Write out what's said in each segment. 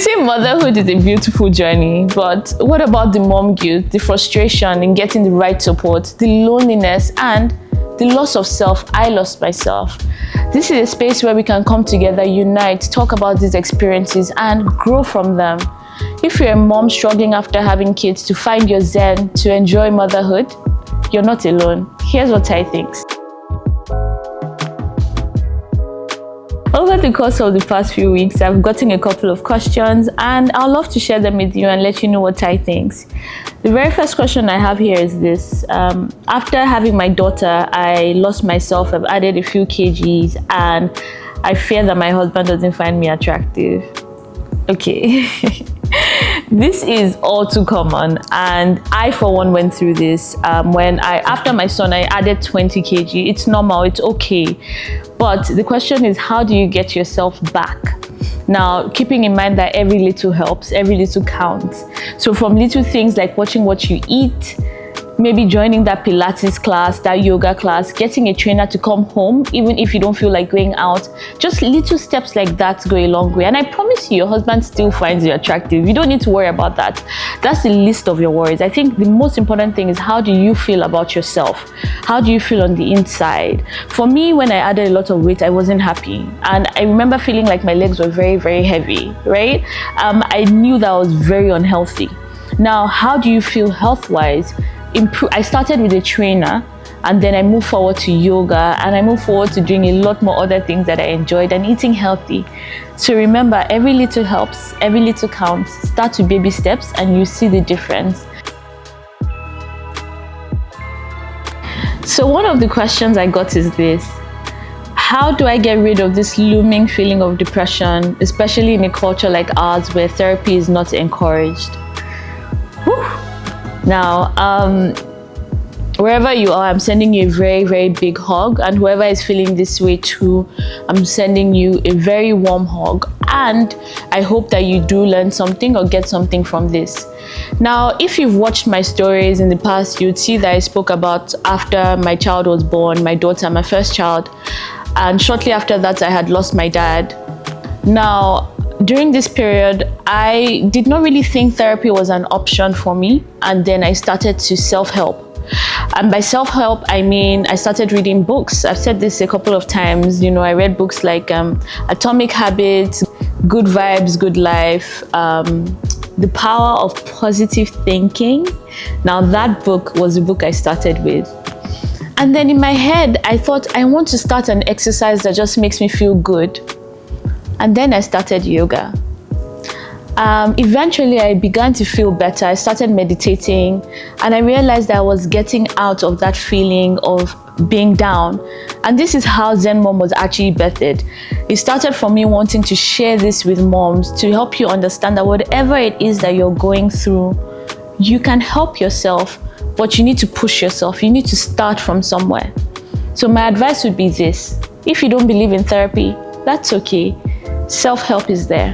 say motherhood is a beautiful journey, but what about the mom guilt, the frustration in getting the right support, the loneliness, and the loss of self? I lost myself. This is a space where we can come together, unite, talk about these experiences, and grow from them. If you're a mom struggling after having kids to find your zen, to enjoy motherhood, you're not alone. Here's what Tai thinks. Over the course of the past few weeks, I've gotten a couple of questions and I'd love to share them with you and let you know what Tai thinks. The very first question I have here is this. After having my daughter, I lost myself, I've added a few kgs, and I fear that my husband doesn't find me attractive. Okay. This is all too common, and I for one went through this. After my son, I added 20 kg. It's normal, it's okay. But the question is, how do you get yourself back? Now, keeping in mind that every little helps, every little counts. So from little things like watching what you eat, maybe joining that Pilates class, that yoga class, getting a trainer to come home, even if you don't feel like going out, just little steps like that go a long way. And I promise you, your husband still finds you attractive. You don't need to worry about that. That's the least of your worries. I think the most important thing is, how do you feel about yourself? How do you feel on the inside? For me, when I added a lot of weight, I wasn't happy. And I remember feeling like my legs were very, very heavy, right? I knew that I was very unhealthy. Now, how do you feel health-wise? I started with a trainer, and then I moved forward to yoga, and I moved forward to doing a lot more other things that I enjoyed and eating healthy. So remember, every little helps, every little counts. Start with baby steps and you see the difference. So one of the questions I got is this: how do I get rid of this looming feeling of depression, especially in a culture like ours where therapy is not encouraged? Whew. Now, wherever you are, I'm sending you a very, very big hug, and whoever is feeling this way too, I'm sending you a very warm hug, and I hope that you do learn something or get something from this. Now, if you've watched my stories in the past, you'd see that I spoke about after my child was born, my daughter, my first child, and shortly after that, I had lost my dad. Now, during this period, I did not really think therapy was an option for me, and then I started to self-help. And by self-help, I mean I started reading books. I've said this a couple of times. I read books like Atomic Habits, Good Vibes, Good Life, The Power of Positive Thinking. Now, that book was the book I started with. And then in my head, I thought, I want to start an exercise that just makes me feel good. And then I started yoga. Eventually, I began to feel better. I started meditating, and I realized that I was getting out of that feeling of being down. And this is how Zen Mom was actually birthed. It started from me wanting to share this with moms to help you understand that whatever it is that you're going through, you can help yourself, but you need to push yourself. You need to start from somewhere. So my advice would be this: if you don't believe in therapy, that's okay. Self-help is there.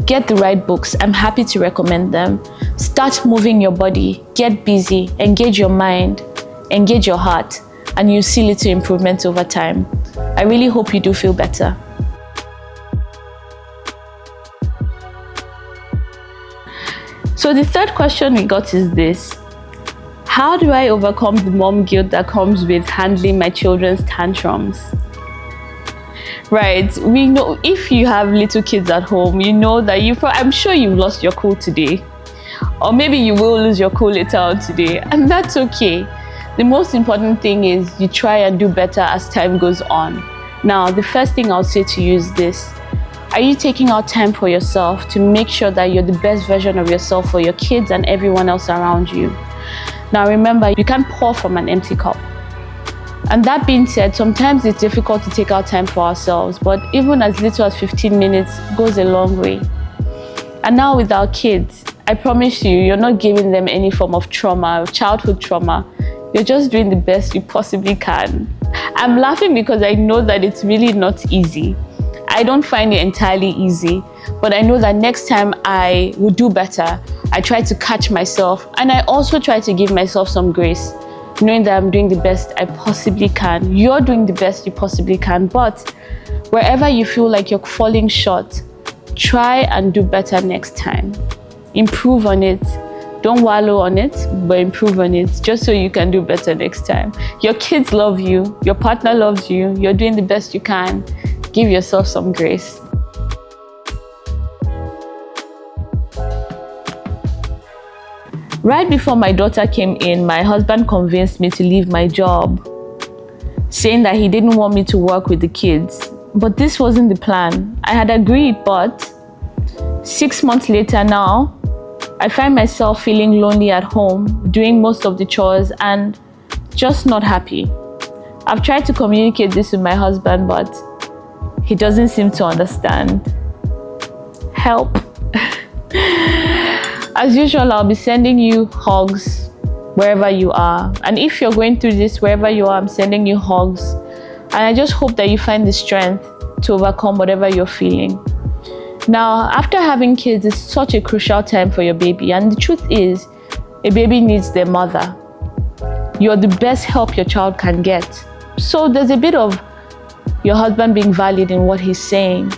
Get the right books. I'm happy to recommend them. Start moving your body, get busy, engage your mind, engage your heart, and you'll see little improvements over time. I really hope you do feel better. So the third question we got is this: how do I overcome the mom guilt that comes with handling my children's tantrums? Right, we know if you have little kids at home, you know that I'm sure you've lost your cool today, or maybe you will lose your cool later on today, and that's okay. The most important thing is you try and do better as time goes on. Now, the first thing I'll say to you is this: are you taking out time for yourself to make sure that you're the best version of yourself for your kids and everyone else around you? Now remember, you can't pour from an empty cup. And that being said, sometimes it's difficult to take out time for ourselves, but even as little as 15 minutes goes a long way. And now with our kids, I promise you, you're not giving them any form of trauma, childhood trauma. You're just doing the best you possibly can. I'm laughing because I know that it's really not easy. I don't find it entirely easy, but I know that next time I will do better. I try to catch myself, and I also try to give myself some grace, knowing that I'm doing the best I possibly can. You're doing the best you possibly can, but wherever you feel like you're falling short, try and do better next time. Improve on it. Don't wallow on it, but improve on it, just so you can do better next time. Your kids love you, your partner loves you, you're doing the best you can. Give yourself some grace. Right before my daughter came in, my husband convinced me to leave my job, saying that he didn't want me to work with the kids. But this wasn't the plan. I had agreed, but 6 months later now, I find myself feeling lonely at home, doing most of the chores and just not happy. I've tried to communicate this with my husband, but he doesn't seem to understand. Help. As usual, I'll be sending you hugs wherever you are. And if you're going through this, wherever you are, I'm sending you hugs. And I just hope that you find the strength to overcome whatever you're feeling. Now, after having kids is such a crucial time for your baby, and the truth is, a baby needs their mother. You're the best help your child can get. So there's a bit of your husband being valid in what he's saying,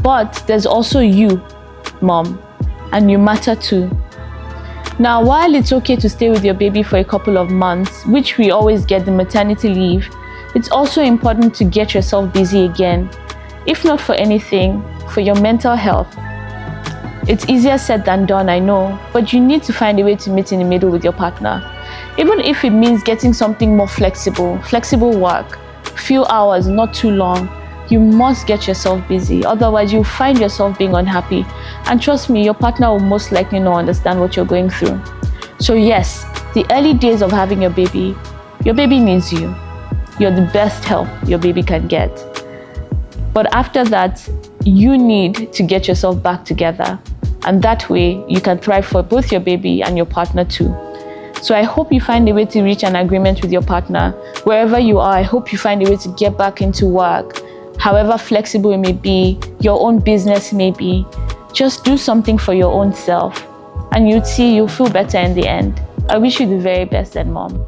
but there's also you, mom, and you matter too. Now, while it's okay to stay with your baby for a couple of months, which we always get the maternity leave, it's also important to get yourself busy again, if not for anything, for your mental health. It's easier said than done, I know, but you need to find a way to meet in the middle with your partner. Even if it means getting something more flexible work, few hours, not too long, you must get yourself busy. Otherwise, you'll find yourself being unhappy. And trust me, your partner will most likely not understand what you're going through. So yes, the early days of having your baby needs you. You're the best help your baby can get. But after that, you need to get yourself back together. And that way, you can thrive for both your baby and your partner too. So I hope you find a way to reach an agreement with your partner. Wherever you are, I hope you find a way to get back into work. However flexible it may be, your own business may be, just do something for your own self. And you'll see you'll feel better in the end. I wish you the very best, and mom.